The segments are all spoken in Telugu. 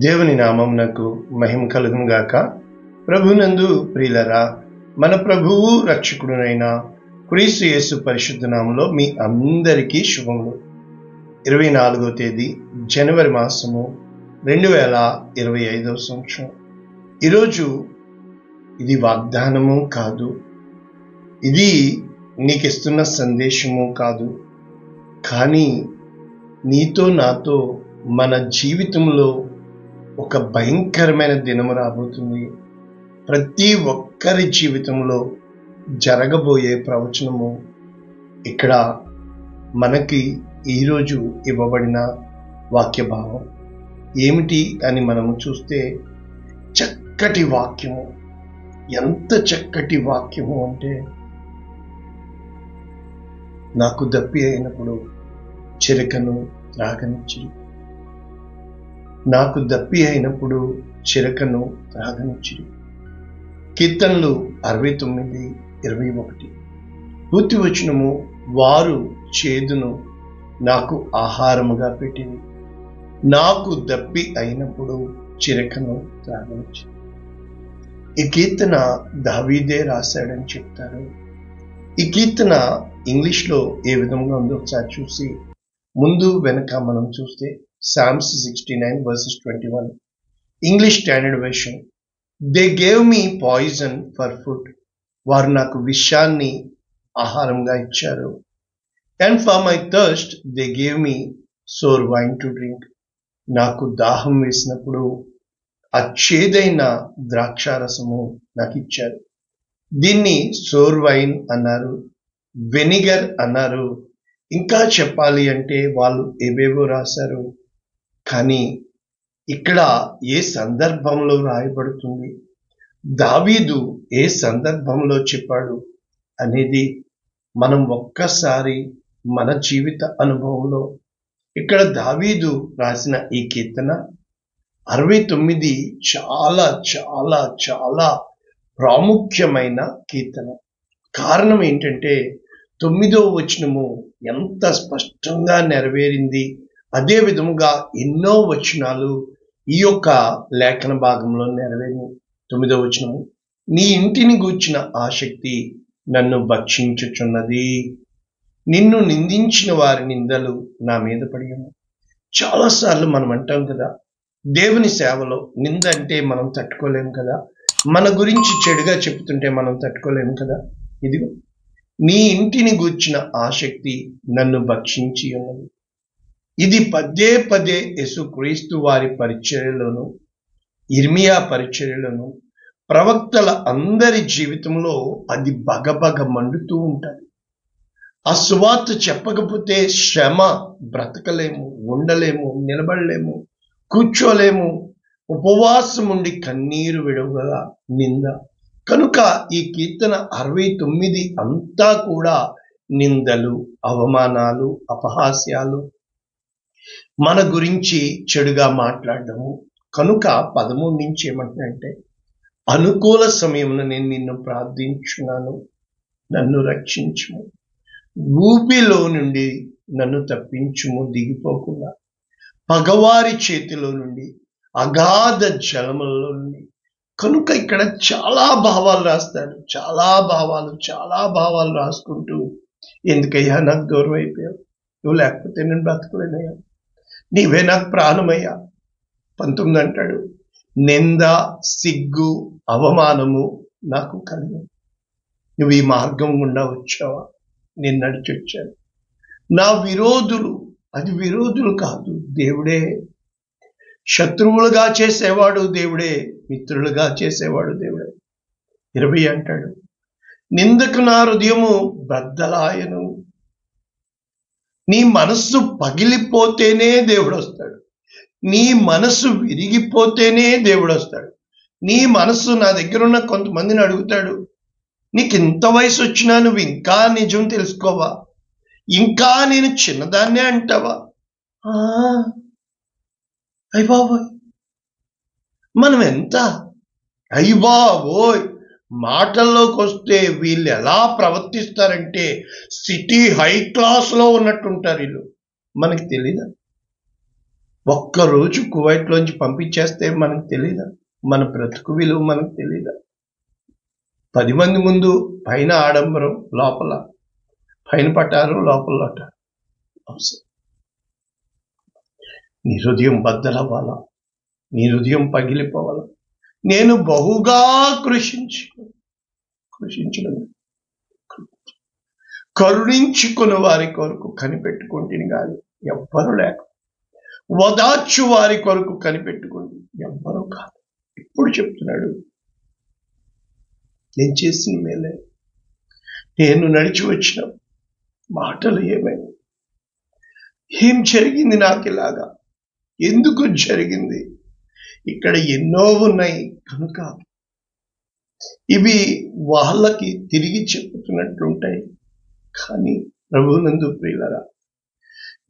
దేవుని నామమునకు మహిమ కలుగును గాక. ప్రభునందు ప్రియులరా, మన ప్రభువు రక్షకుడునైన క్రీస్తు యేసు పరిశుద్ధ నామములో మీ అందరికీ శుభములు. 24వ తేదీ జనవరి మాసము 2025వ సంవత్సరం. ఈరోజు ఇది వాగ్దానము కాదు, ఇది నీకిస్తున్న సందేశము కాదు, కానీ నీతో నాతో మన జీవితంలో ఒక భయంకరమైన దినము రాబోతుంది. ప్రతి ఒక్కరి జీవితంలో జరగబోయే ప్రవచనము ఇక్కడ మనకి ఈరోజు ఇవ్వబడిన వాక్య భావం ఏమిటి అని మనము చూస్తే, చక్కటి వాక్యము. ఎంత చక్కటి వాక్యము అంటే, నాకు దప్పి అయినప్పుడు చిరకను త్రాగనిచ్చిరి. నాకు దప్పి అయినప్పుడు చిరకను త్రాగనిచ్చిరి. కీర్తనలు 69:21. పూర్తి వచనము, వారు చేదును నాకు ఆహారముగా పెట్టింది, నాకు దప్పి అయినప్పుడు చిరకను త్రాగనిచ్చిరి. ఈ కీర్తన దావీదే రాశాడని చెప్తారు. ఈ కీర్తన ఇంగ్లీష్లో ఏ విధంగా ఉందో ఒకసారి చూసి ముందు వెనక మనం చూస్తే, Psalms 69:21, English Standard Version. They gave me poison for food. వారు నాకు విషాన్ని ఆహారంగా ఇచ్చారు. And for my thirst they gave me sour wine to drink. నాకు దాహం వేసినప్పుడు ఆ చేదైన ద్రాక్షారసము నాకు ఇచ్చారు. దీన్ని సోర్ వైన్ అన్నారు, వెనిగర్ అన్నారు. ఇంకా చెప్పాలి అంటే వాళ్ళు ఏవేవో రాశారు. కానీ ఇక్కడ ఏ సందర్భంలో రాయబడుతుంది, దావీదు ఏ సందర్భంలో చెప్పాడు అనేది మనం ఒక్కసారి మన జీవిత అనుభవంలో, ఇక్కడ దావీదు రాసిన ఈ కీర్తన 69 చాలా చాలా చాలా ప్రాముఖ్యమైన కీర్తన. కారణం ఏంటంటే, 9వ వచనము ఎంత స్పష్టంగా నెరవేరింది. అదే విధముగా ఎన్నో వచనాలు ఈ యొక్క లేఖన భాగంలో నెరవేరిన. 9వ వచనము, నీ ఇంటిని గూర్చిన ఆసక్తి నన్ను భక్షించుచున్నది, నిన్ను నిందించిన వారి నిందలు నా మీద పడి ఉన్నాయి. చాలాసార్లు మనం అంటాం కదా, దేవుని సేవలో నింద అంటే మనం తట్టుకోలేము కదా, మన గురించి చెడుగా చెప్తుంటే మనం తట్టుకోలేము కదా. ఇదిగో, నీ ఇంటిని గూర్చిన ఆసక్తి నన్ను భక్షించి ఉన్నది. ఇది పదే పదే యేసుక్రీస్తు వారి పరిచర్యలోను, ఇర్మియా పరిచర్యలోను, ప్రవక్తల అందరి జీవితంలో అది బగబగ మండుతూ ఉంటుంది. ఆ సువార్త చెప్పకపోతే శ్రమ, బ్రతకలేము, ఉండలేము, నిలబడలేము, కూర్చోలేము, ఉపవాసం ఉండి కన్నీరు విడవగల నింద. కనుక ఈ కీర్తన 69 అంతా కూడా నిందలు, అవమానాలు, అపహాస్యాలు, మన గురించి చెడుగా మాట్లాడము. కనుక 13 నుంచి ఏమంటున్నాడంటే, అనుకూల సమయమున నేను నిన్ను ప్రార్థించున్నాను, నన్ను రక్షించుము, ఊపిలో నుండి నన్ను తప్పించుము, దిగిపోకుండా పగవారి చేతిలో నుండి, అగాధ జలములలో నుండి. కనుక ఇక్కడ చాలా భావాలు రాస్తాడు, చాలా భావాలు రాసుకుంటూ, ఎందుకయ్యా నాకు దూరం అయిపోయావు, నువ్వు లేకపోతే నేను బ్రతకలేనయ్యా, నీవే నాకు ప్రాణమయ్యా. 19 అంటాడు, నింద, సిగ్గు, అవమానము నాకు కలిగి, నువ్వు ఈ మార్గం గుండా వచ్చావా, నేను నడిచి వచ్చాను. నా విరోధులు, అది విరోధులు కాదు, దేవుడే. శత్రువులుగా చేసేవాడు దేవుడే, మిత్రులుగా చేసేవాడు దేవుడే. 20 అంటాడు, నిందకు నా హృదయము బద్దలాయను. నీ మనస్సు పగిలిపోతేనే దేవుడు వస్తాడు, నీ మనస్సు విరిగిపోతేనే దేవుడు వస్తాడు. నీ మనస్సు, నా దగ్గర ఉన్న కొంతమందిని అడుగుతాడు, నీకు ఇంత వయసు వచ్చినా నువ్వు ఇంకా నిజం తెలుసుకోవా, ఇంకా నేను చిన్నదాన్నే అంటావా? అయ్య బాబోయ్, మనం ఎంత అయ్య బాబోయ్ మాటల్లోకి వస్తే వీళ్ళు ఎలా ప్రవర్తిస్తారంటే సిటీ హై క్లాస్లో ఉన్నట్టుంటారు వీళ్ళు. మనకి తెలీదా? ఒక్కరోజు కువైట్లోంచి పంపించేస్తే మనకు తెలీదా? మన బ్రతుకు విలువ మనకు తెలీదా? 10 మంది ముందు పైన ఆడంబరం, లోపల పైన పట్టారు, లోపల అవసరం. నీ హృదయం బద్దలవ్వాలా? నీ హృదయం పగిలిపోవాలా? నేను బహుగా కృషించిన కరుణించుకుని వారి కొరకు కనిపెట్టుకుంటుంది కానీ ఎవ్వరు లేక, వదార్చు వారి కొరకు కనిపెట్టుకుంది ఎవ్వరూ కాదు. ఇప్పుడు చెప్తున్నాడు, నేను చేసిన మేలే, నేను నడిచి వచ్చిన మాటలు ఏమైనా, ఏం జరిగింది నాకు ఇలాగా, ఎందుకు జరిగింది? ఇక్కడ ఎన్నో ఉన్నాయి కనుక ఇవి వాళ్ళకి తిరిగి చెప్పుతున్నట్లుంటాయి. కానీ ప్రభువునందు ప్రియులరా,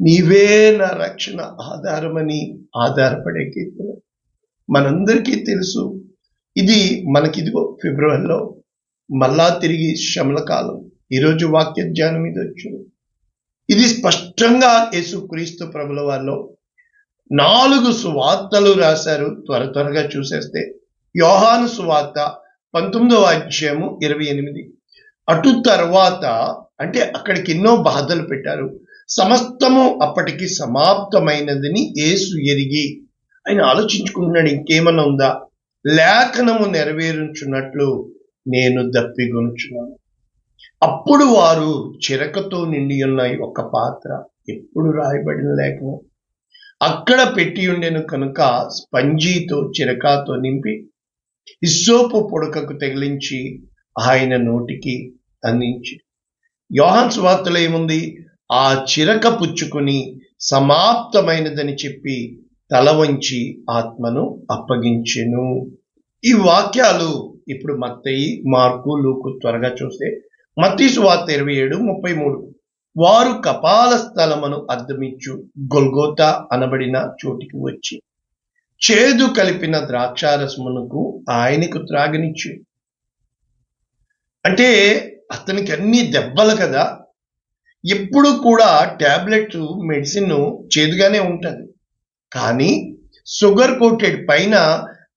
నీవే నా రక్షణ ఆధారమని ఆధారపడే కీర్తన మనందరికీ తెలుసు. ఇది మనకిదిగో ఫిబ్రవరిలో మళ్ళా తిరిగి శ్రమల కాలం. ఈరోజు వాక్య ధ్యానం మీద వచ్చింది. ఇది స్పష్టంగా యేసుక్రీస్తు ప్రభుల వారిలో 4 సువార్తలు రాశారు. త్వరగా చూసేస్తే యోహాను సువార్త 19వ అధ్యాయము 28. అటు తర్వాత అంటే అక్కడికి ఎన్నో బాధలు పెట్టారు. సమస్తము అప్పటికి సమాప్తమైనదని యేసు ఎరిగి ఆయన ఆలోచించుకుంటున్నాడు, ఇంకేమన్నా ఉందా? లేఖనము నెరవేరుచున్నట్లు నేను దప్పిగొనుచున్నాను. అప్పుడు వారు చిరకతో నిండి ఉన్నాయి ఒక పాత్ర, ఎప్పుడు రాయబడిన లేఖనం అక్కడ పెట్టి ఉండెను కనుక స్పంజీతో చిరకాతో నింపి హిస్సోపు పొడకకు తగిలించి ఆయన నోటికి అందించి. యోహాను సువార్తలో ఏముంది? ఆ చిరక పుచ్చుకుని సమాప్తమైనదని చెప్పి తల వంచి ఆత్మను అప్పగించెను. ఈ వాక్యాలు ఇప్పుడు మత్తయి, మార్కు, లూకు త్వరగా చూస్తే మత్తయి సువార్త 27:33 వారు కపాల స్థలమును అద్దమిచ్చు గొల్గోతా అనబడిన చోటికి వచ్చి చేదు కలిపిన ద్రాక్షారసమునకు ఆయనకు త్రాగనిచ్చు. అంటే అతనికి అన్ని దెబ్బలు కదా. ఎప్పుడు కూడా టాబ్లెట్ మెడిసిన్ చేదుగానే ఉంటుంది, కానీ షుగర్ కోటెడ్ పైన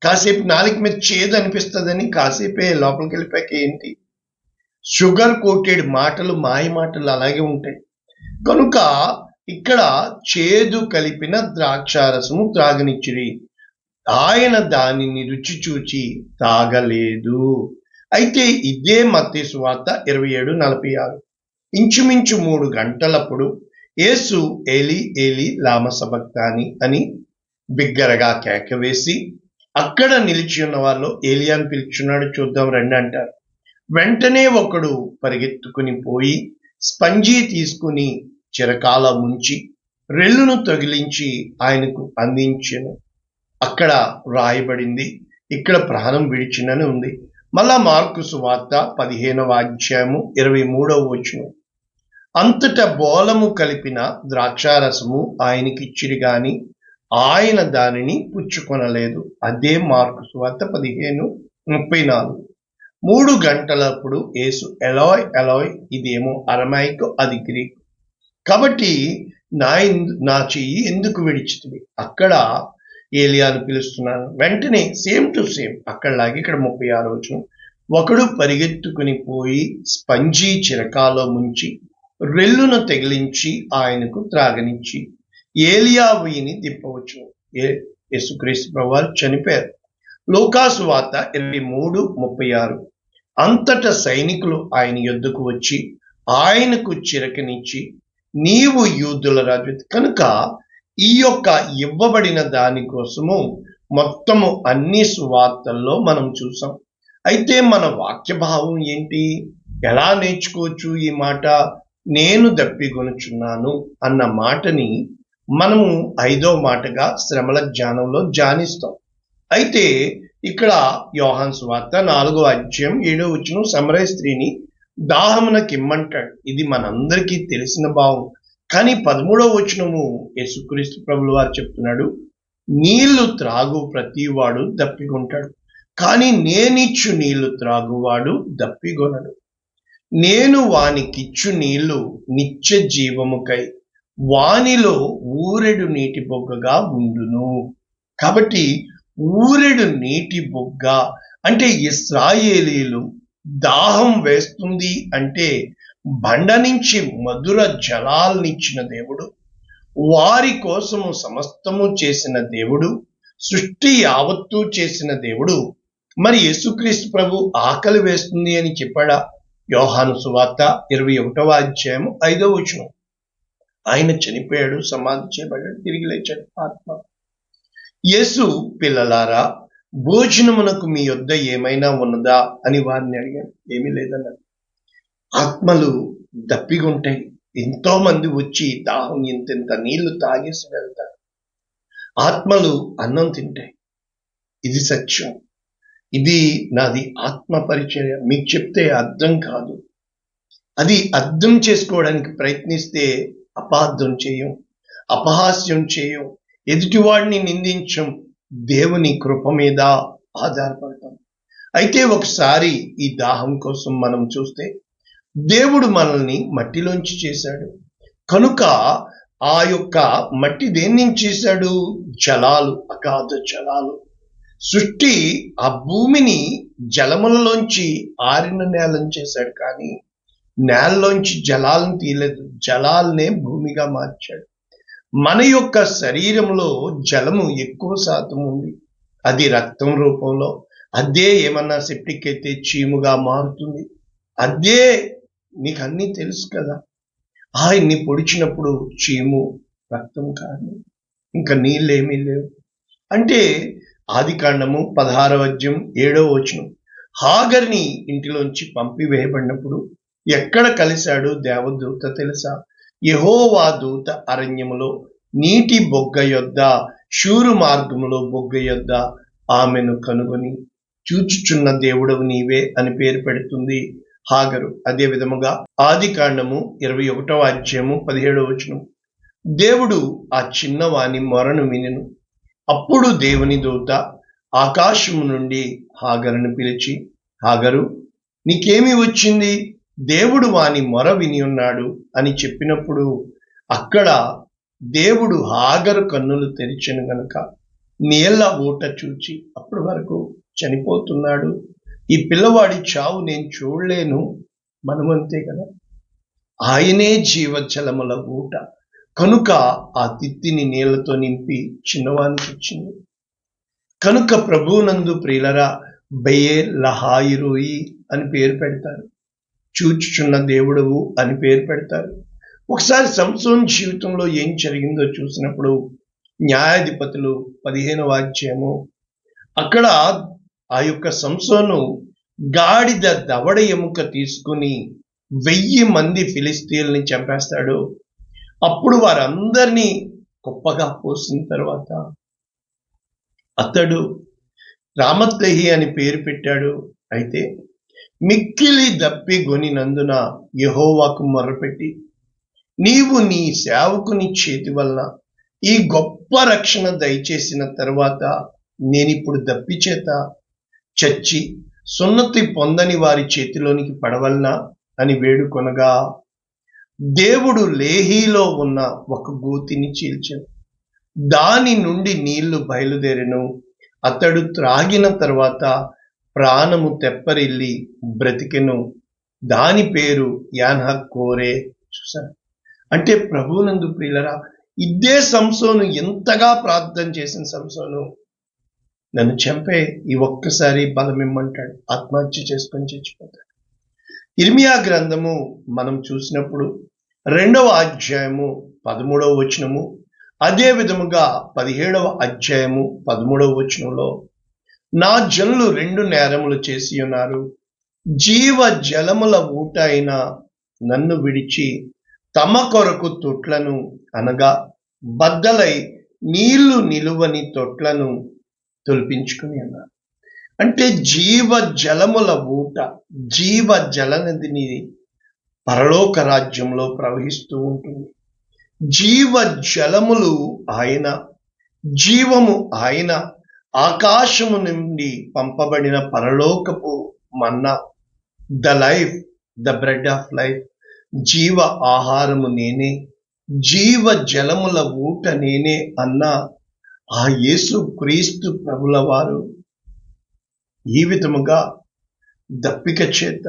కాసేపు నాలుగు మీద చేదు అనిపిస్తుందని కాసేపే లోపలికి వెళ్ళిపోయాక ఏంటి, షుగర్ కోటెడ్ మాటలు మాయ మాటలు అలాగే ఉంటాయి. కనుక ఇక్కడ చేదు కలిపిన ద్రాక్షారసము త్రాగనిచ్చిరి, ఆయన దానిని రుచి చూచి తాగలేదు. అయితే ఇదే మత్తయి సువార్త 27:46 ఇంచుమించు 3 గంటలప్పుడు యేసు ఏలి ఏలి లామ సబక్తాని అని బిగ్గరగా కేక వేసి అక్కడ నిలిచి ఉన్న వాళ్ళు ఏలియాను పిలుచున్నాడు, చూద్దాం రండి అంటారు. వెంటనే ఒకడు పరిగెత్తుకుని పోయి స్పంజీ తీసుకుని చిరకాల ముంచి రెల్లును తగిలించి ఆయనకు అందించెను. అక్కడ రాయబడింది, ఇక్కడ ప్రాణం విడిచినని ఉంది. మళ్ళా మార్కు సువార్త 15వ అధ్యాయము 23వ వచనం అంతటా బోలము కలిపిన ద్రాక్షారసము ఆయనకిచ్చిరి గాని ఆయన దానిని పుచ్చుకొనలేదు. అదే మార్కు సువార్త 15:34 3 గంటలప్పుడు యేసు ఎలాయ్ ఎలాయ్, ఇదేమో అరమైక్, అది గ్రీక్. కాబట్టి నా చెయ్యి ఎందుకు విడిచితివి? అక్కడ ఏలియాను పిలుస్తున్నాను. వెంటనే సేమ్ టు సేమ్ అక్కడలాగే ఇక్కడ 36వ వచనం ఒకడు పరిగెత్తుకుని పోయి స్పంజీ చిరకాలో ముంచి రెల్లును తగిలించి ఆయనకు త్రాగనిచ్చి ఏలియా వీని దింపవచ్చు. యేసుక్రీస్తు ప్రభువారు చనిపోయారు. లూకాసు వార్త 23:36 అంతటా సైనికులు ఆయన యొద్దకు వచ్చి ఆయనకు చిరకనిచ్చి నీవు యూదుల రాజు కనుక ఈ యొక్క ఇవ్వబడిన దానికోసము మొత్తము అన్ని సువార్తల్లో మనం చూసాం. అయితే మన వాక్య భావం ఏంటి? ఎలా నేర్చుకోవచ్చు ఈ మాట? నేను దప్పిగొనుచున్నాను అన్న మాటని మనము 5వ మాటగా శ్రమల జ్ఞానంలో ధ్యానిస్తాం. అయితే ఇక్కడ యోహాను సువార్త 4వ అధ్యాయం 7వ వచనం సమరయ స్త్రీని దాహమునకిమ్మంటాడు. ఇది మనందరికీ తెలిసిన భావం. కానీ 13వ వచనము యేసుక్రీస్తు ప్రభుల వారు చెప్తున్నాడు, నీళ్లు త్రాగు ప్రతివాడు దప్పిగొంటాడు, కానీ నేనిచ్చు నీళ్లు త్రాగువాడు దప్పిగొనడు. నేను వానికిచ్చు నీళ్లు నిత్య జీవముకై వానిలో ఊరెడు నీటి బొగ్గగా ఉండును. కాబట్టి ఊరెడు నీటి బొగ్గ అంటే ఇశ్రాయేలీలు దాహం వేస్తుంది అంటే బండ నుంచి మధుర జలాలనిచ్చిన దేవుడు, వారి కోసము సమస్తము చేసిన దేవుడు, సృష్టి యావత్తు చేసిన దేవుడు మరి యేసుక్రీస్తు ప్రభు ఆకలి వేస్తుంది అని చెప్పాడా? యోహాను సువార్త 21వ అధ్యాయము 5వ వచనం. ఆయన చనిపోయాడు, సమాధి చేయబడ్డాడు, తిరిగి లేచాడు ఆత్మ. యేసు పిల్లలారా, భోజనమునకు మీ యొద్ద ఏమైనా ఉన్నదా అని వారిని అడిగాడు. ఏమీ లేదన్నారు. ఆత్మలు దప్పిగుంటాయి. ఎంతో మంది వచ్చి దాహం ఇంతెంత నీళ్లు తాగేసి వెళ్తారు. ఆత్మలు అన్నం తింటాయి. ఇది సత్యం. ఇది నాది ఆత్మ పరిచర్య. మీకు చెప్తే అర్థం కాదు. అది అర్థం చేసుకోవడానికి ప్రయత్నిస్తే అపార్థం చేయం, అపహాస్యం చేయం, ఎదుటివాడిని నిందించం, దేవుని కృప మీద ఆధారపడతాం. అయితే ఒకసారి ఈ దాహం కోసం మనం చూస్తే దేవుడు మనల్ని మట్టిలోంచి చేశాడు కనుక ఆ యొక్క మట్టి దేని నుంచి చేశాడు? జలాలు, అగాధ జలాలు. సృష్టి ఆ భూమిని జలములలోంచి ఆరిన నేలను చేశాడు, కానీ నేలలోంచి జలాలను తీయలేదు. జలాలనే భూమిగా మార్చాడు. మన యొక్క శరీరంలో జలము ఎక్కువ శాతం ఉంది. అది రక్తం రూపంలో. అదే ఏమన్నా సెప్టిక్ అయితే చీముగా మారుతుంది. అదే మీకు అన్నీ తెలుసు కదా. ఆయన్ని పొడిచినప్పుడు చీము రక్తం కాదు, ఇంకా నీళ్ళేమీ లేవు. అంటే ఆదికాండము 16వ అధ్యాయం 7వ వచనం. హాగర్ని ఇంటిలోంచి పంపివేయబడినప్పుడు ఎక్కడ కలిశాడు దేవదూత తెలుసా? యెహోవా దూత అరణ్యములో నీటి బొగ్గ యొద్ద, శూరు మార్గములో బొగ్గ యొద్ద ఆమెను కనుగొని, చూచుచున్న దేవుడవు నీవే అని పేరు పెడుతుంది హాగరు. అదే విధముగా ఆదికాండము 21వ అధ్యాయము 17వ వచనం. దేవుడు ఆ చిన్నవాని మొరను వినెను. అప్పుడు దేవుని దూత ఆకాశము నుండి హాగరును పిలిచి, హాగరు, నీకేమి వచ్చింది? దేవుడు వాని మొర విని ఉన్నాడు అని చెప్పినప్పుడు అక్కడ దేవుడు హాగరు కన్నులు తెరిచెను గనుక నీళ్ల ఊట చూచి, అప్పటి వరకు చనిపోతున్నాడు, ఈ పిల్లవాడి చావు నేను చూడలేను. మనమంతే కదా. ఆయనే జీవజలముల ఊట కనుక ఆ తిత్తిని నీళ్లతో నింపి చిన్నవానికి ఇచ్చింది. కనుక ప్రభువునందు ప్రియులరా, బెయే లహాయిరోయి అని పేరు పెడతారు. చూచుచున్న దేవుడవు అని పేరు పెడతారు. ఒకసారి సంసోన్ జీవితంలో ఏం జరిగిందో చూసినప్పుడు న్యాయాధిపతులు 15వ అధ్యాయము, అక్కడ ఆ యొక్క సంసోను గాడిద దవడ ఎముక తీసుకుని 1000 మంది ఫిలిస్తీయుల్ని చంపేస్తాడు. అప్పుడు వారందరినీ గొప్పగా పోసిన తర్వాత అతడు రామత్లహి అని పేరు పెట్టాడు. అయితే మిక్కిలి దప్పిగొనినందున యెహోవాకు మొర్రపెట్టి, నీవు నీ సేవకుని చేతి వలన ఈ గొప్ప రక్షణ దయచేసిన తర్వాత నేనిప్పుడు దప్పిచేత చచ్చి సున్నతి పొందని వారి చేతిలోనికి పడవలనా అని వేడుకొనగా, దేవుడు లేహీలో ఉన్న ఒక గోతిని చీల్చెను. దాని నుండి నీళ్లు బయలుదేరెను. అతడు త్రాగిన తర్వాత ప్రాణము తెప్పరిల్లి బ్రతికెను. దాని పేరు యాన్హక్కోరే. చూసారు? అంటే ప్రభువునందు ప్రియులరా, ఇదే సంసోను ఎంతగా ప్రార్థన చేసిన సంసోను నన్ను చంపే, ఈ ఒక్కసారి బలం ఇమ్మంటాడు. ఆత్మహత్య చేసుకొని చచ్చిపోతాడు. ఇర్మియా గ్రంథము మనం చూసినప్పుడు 2వ అధ్యాయము 13వ వచనము, అదే విధముగా 17వ అధ్యాయము 13వ వచనంలో, నా జనులు 2 నేరములు చేసి ఉన్నారు. జీవ జలముల ఊట అయిన నన్ను విడిచి తమ కొరకు తొట్లను, అనగా బద్దలై నీళ్లు నిలువని తొట్లను తొలిపించుకుని అన్నారు. అంటే జీవ జలముల ఊట, జీవ జలనదిని పరలోక రాజ్యంలో ప్రవహిస్తూ ఉంటుంది. జీవ జలములు ఆయన, జీవము ఆయన, ఆకాశము నుండి పంపబడిన పరలోకపు మన్నా, the life, the bread of life, జీవ ఆహారము నేనే. జీవ జలముల ఊట నేనే అన్న ఆ యేసు క్రీస్తు ప్రభుల వారు ఈ విధముగా దప్పిక చేత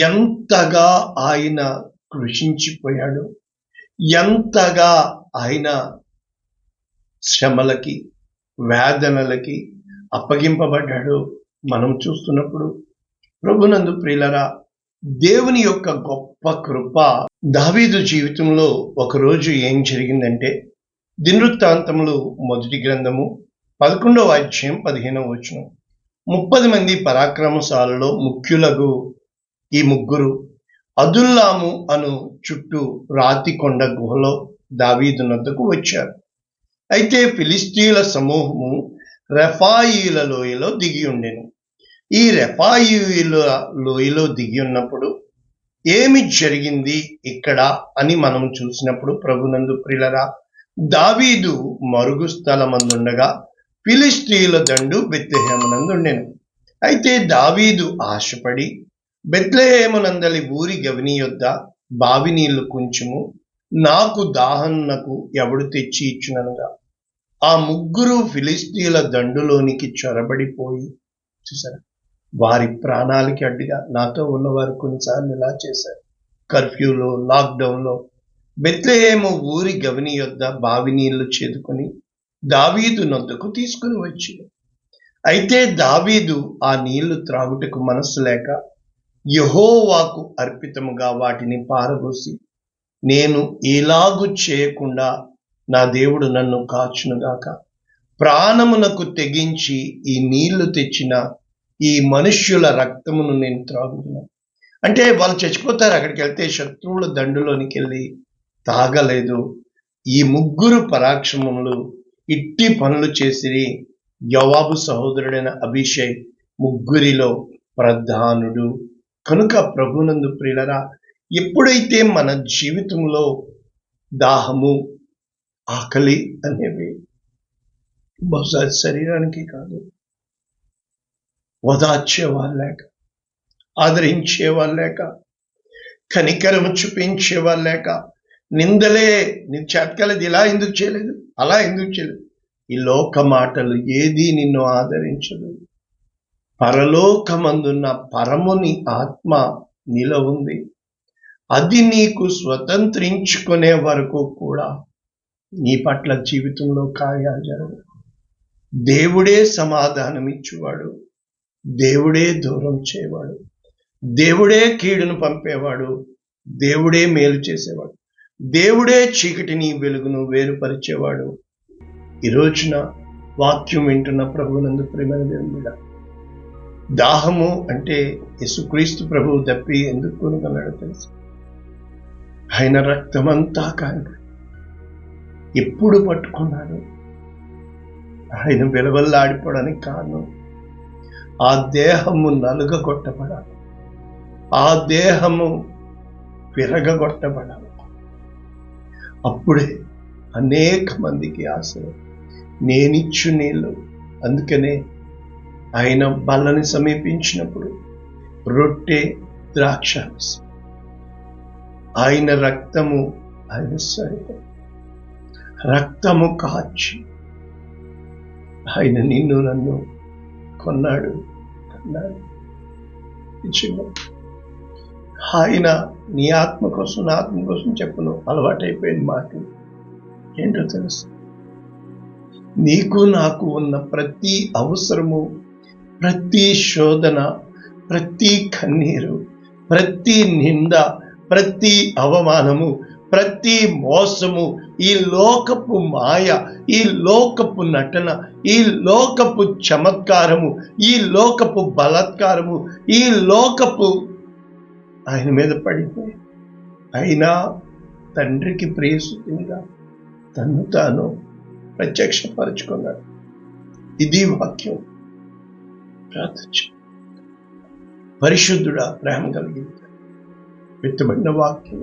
ఎంతగా ఆయన కృషించిపోయాడు, ఎంతగా ఆయన శ్రమలకి వేదనలకి అప్పగింపబడ్డాడు మనం చూస్తున్నప్పుడు ప్రభునందు ప్రియులరా, దేవుని యొక్క గొప్ప కృప దావీదు జీవితంలో ఒకరోజు ఏం జరిగిందంటే, దినవృత్తాంతములు మొదటి గ్రంథము 11వ అధ్యాయం 15వ వచనం. 30 మంది పరాక్రమశాలలో ముఖ్యులకు ఈ ముగ్గురు అదుల్లాము అను చుట్టూ రాతి కొండ గుహలో దావీదు నద్దకు వచ్చారు. అయితే ఫిలిష్తీయుల సమూహము రెఫాయీల లోయలో దిగి ఉండెను. ఈ రెఫాయీల లోయలో దిగి ఉన్నప్పుడు ఏమి జరిగింది ఇక్కడ అని మనం చూసినప్పుడు ప్రభునందు ప్రియులరా, దావీదు మరుగు స్థలమందుండగా ఫిలిష్తీయుల దండు బెత్లెహేమునందుండెను. అయితే దావీదు ఆశపడి బెత్లెహేమునందలి ఊరి గవిని యొద్ద బావి నీళ్లు కొంచెము నాకు దాహన్నకు ఎవడు తెచ్చి ఇచ్చుననగా ఆ ముగ్గురు ఫిలిష్తీయుల దండులోనికి చొరబడిపోయి, చూసారా, వారి ప్రాణాలకి అడ్డుగా నాతో ఉన్నవారు కొన్నిసార్లు ఇలా చేశారు. కర్ఫ్యూలో, లాక్డౌన్లో బెత్లెహేము ఊరి గవిని యొద్ద బావి నీళ్లు చేదుకొని దావీదు నొద్దకు తీసుకుని వచ్చి, అయితే దావీదు ఆ నీళ్లు త్రాగుటకు మనస్సు లేక యెహోవాకు అర్పితముగా వాటిని పారబోసి, నేను ఇలాగు చేయకుండా నా దేవుడు నన్ను కాచునుగాక, ప్రాణమునకు తెగించి ఈ నీళ్లు తెచ్చిన ఈ మనుష్యుల రక్తమును నేను త్రాగుతున్నాను. అంటే వాళ్ళు చచ్చిపోతారు, అక్కడికి వెళ్తే శత్రువుల దండులోనికి వెళ్ళి తాగలేదు. ఈ ముగ్గురు పరాక్రమములు ఇట్టి పనులు చేసిరి. యోవాబు సహోదరుడైన అభిషై ముగ్గురిలో ప్రధానుడు. కనుక ప్రభునందు ప్రియులరా, ఎప్పుడైతే మన జీవితంలో దాహము, ఆకలి అనేవి బహుశా శరీరానికి కాదు, ఓదార్చేవాళ్ళు లేక, ఆదరించేవాళ్ళు లేక, కనికరము చూపించేవాళ్ళు లేక, నిందలే నీకు చేతకలేదు, ఇలా ఎందుకు చేయలేదు, అలా ఎందుకు చేయలేదు, ఈ లోక మాటలు ఏది నిన్ను ఆదరించదు. పరలోకమందున్న పరముని ఆత్మ నీలో ఉంది. అది నీకు స్వతంత్రించుకునే వరకు కూడా నీ పట్ల జీవితంలో కార్యాలు జరగవు. దేవుడే సమాధానం ఇచ్చేవాడు, దేవుడే దూరం చేయవాడు, దేవుడే కీడును పంపేవాడు, దేవుడే మేలు చేసేవాడు, దేవుడే చీకటిని వెలుగును వేరుపరిచేవాడు. ఈ రోజున వాక్యం వింటున్న ప్రభువునందు ప్రియమైన దేవుని బిడ్డ, దాహము అంటే యేసుక్రీస్తు ప్రభువు తప్పి ఎందుకు కొనుగొన్నాడో తెలుసు. ఆయన రక్తమంతా కాదు ఎప్పుడు పట్టుకున్నాడు, ఆయన వెలవల్లాడిపోవడానికి కారణం ఆ దేహము నలుగగొట్టబడాలి, ఆ దేహము విరగగొట్టబడాలి. అప్పుడే అనేక మందికి ఆశలు నేనిచ్చు నీళ్ళు. అందుకనే ఆయన బల్లని సమీపించినప్పుడు రొట్టె, ద్రాక్షారసం, ఆయన రక్తము, ఆయన శరీరం రక్తము కాచి ఆయన నిన్ను నన్ను కొన్నాడు. ఆయన నీ ఆత్మ కోసం, నా ఆత్మ కోసం చెప్పును అలవాటైపోయిన మాటలు ఏంటో తెలుసు. నీకు నాకు ఉన్న ప్రతి అవసరము, ప్రతి శోధన, ప్రతి కన్నీరు, ప్రతి నింద, ప్రతి అవమానము, ప్రతి మోసము, ఈ లోకపు మాయ, ఈ లోకపు నటన, ఈ లోకపు చమత్కారము, ఈ లోకపు బలాత్కారము, ఈ లోకపు ఆయన మీద పడిపోయి అయినా తండ్రికి ప్రియసునిగా తన్ను తాను ప్రత్యక్షపరుచుకున్నాడు. ఇది వాక్యం. ప్రార్థించు. పరిశుద్ధుడా, ప్రేమ కలిగింది విత్తబడిన వాక్యం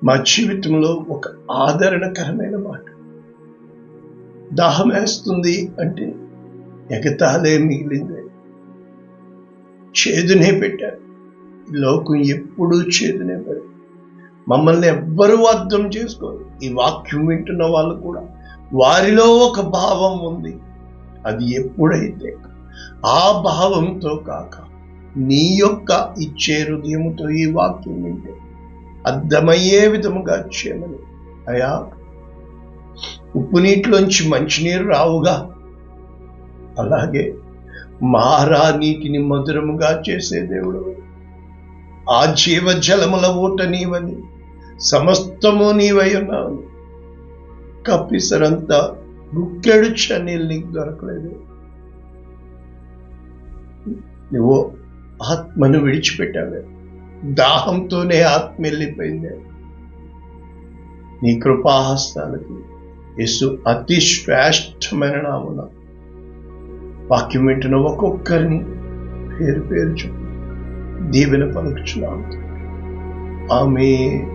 మా జీవితంలో ఒక ఆదరణకరమైన మాట. దాహం వేస్తుంది అంటే ఎగతాలే మిగిలిందే, చేదునే పెట్టారు. లోకం ఎప్పుడూ చేదునే పడి మమ్మల్ని ఎవ్వరూ అర్థం చేసుకోరు. ఈ వాక్యం వింటున్న వాళ్ళు కూడా వారిలో ఒక భావం ఉంది. అది ఎప్పుడైతే ఆ భావంతో కాక నీ యొక్క ఇచ్చే హృదయముతో ఈ వాక్యం వింటే అర్థమయ్యే విధముగా చేయమని. అయా, ఉప్పు నీటిలోంచి మంచినీరు రావుగా, అలాగే మారా నీటిని మధురముగా చేసే దేవుడు, ఆ జీవజలముల ఊట నీవని, సమస్తము నీవై ఉన్నావు. కప్పిసరంతా గుక్కెడు చన్నీళ్ళు నీకు దొరకలేదు. నువ్వు ఆత్మను విడిచిపెట్టావే, దాహంతోనే ఆత్మ వెళ్ళిపోయిందే. నీ కృపాహస్తాలకి యేసు అతి శ్రేష్టమైన నామమున వాక్యం వింటున్న ఒక్కొక్కరిని పేరు పేరు చెప్పు దీవెన పలుకుచున్నాము. ఆమేన్.